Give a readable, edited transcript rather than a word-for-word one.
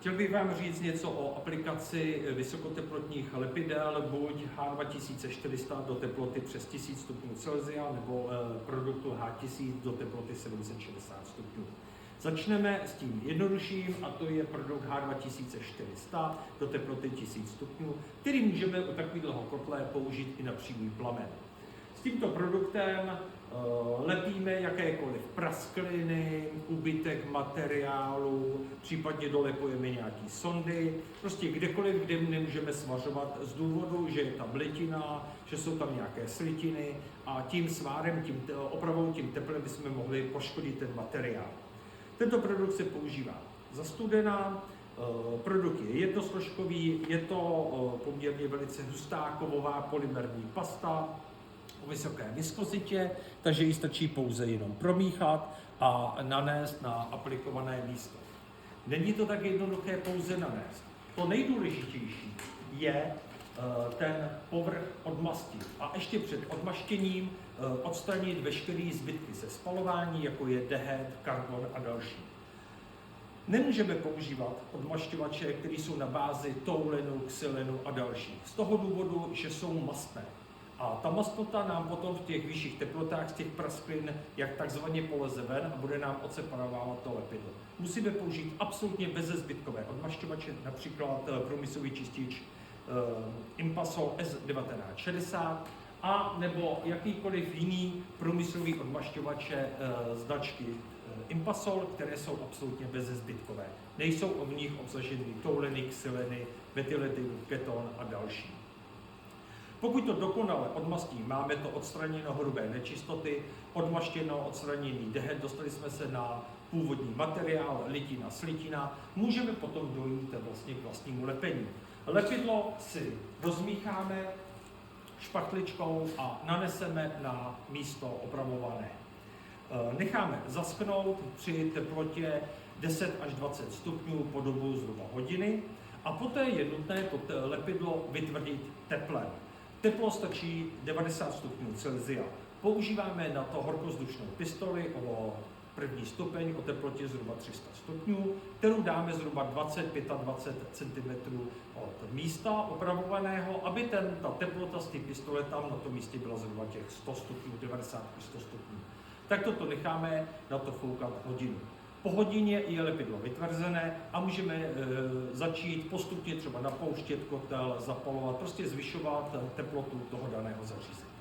Chtěl bych vám říct něco o aplikaci vysokoteplotních lepidel, buď H2400 do teploty přes 1000 stupňů Celsia nebo produktu H1000 do teploty 760 stupňů. Začneme s tím jednodušším, a to je produkt H2400 do teploty 1000 stupňů, který můžeme u takového kotle použít i na přímý plamen. S tímto produktem lepíme jakékoliv praskliny, úbytek materiálu, případně dolepujeme nějaké sondy, prostě kdekoliv, kde nemůžeme svařovat z důvodu, že je tam litina, že jsou tam nějaké slitiny a tím svárem, opravou, tím teplem bychom mohli poškodit ten materiál. Tento produkt se používá za studena, produkt je jednosložkový, je to poměrně velice hustá kovová polymerní pasta o vysoké viskozitě, takže ji stačí pouze jenom promíchat a nanést na aplikované místo. Není to tak jednoduché pouze nanést. To nejdůležitější je ten povrch odmastit a ještě před odmaštěním odstranit veškeré zbytky ze spalování, jako je dehet, karbon a další. Nemůžeme používat odmašťovače, které jsou na bázi toulenu, xylenu a další. Z toho důvodu, že jsou mastné. A ta mastota nám potom v těch vyšších teplotách z těch prasklin jak takzvaně poleze ven a bude nám odseparovávat to lepidlo. Musíme použít absolutně bezzbytkové odmašťovače, například průmyslový čistič Impasol S1960 a nebo jakýkoliv jiný průmyslový odmašťovače značky Impasol, které jsou absolutně bezzbytkové. Nejsou v nich obsaženy touleny, xyleny, metyletylketon a další. Pokud to dokonale odmastí, máme to odstraněno hrubé nečistoty, odmaštěno, odstraněný dehet, dostali jsme se na původní materiál, litina, slitina, můžeme potom dojít vlastně k vlastnímu lepení. Lepidlo si rozmícháme špachtličkou a naneseme na místo opravované. Necháme zaschnout při teplotě 10 až 20 stupňů po dobu zhruba hodiny a poté je nutné to lepidlo vytvrdit teplem. Teplo stačí 90 stupňů Celsia. Používáme na to horkovzdušnou pistoli o první stupeň o teplotě zhruba 300 stupňů, kterou dáme zhruba 20-25 cm od místa opravovaného, aby ta teplota z té pistole tam na tom místě byla zhruba těch 100 stupňů, 90 až 100 stupňů. Tak to necháme na to foukat hodinu. Po hodině je lepidlo vytvrzené a můžeme začít postupně třeba napouštět kotel, zapalovat, prostě zvyšovat teplotu toho daného zařízení.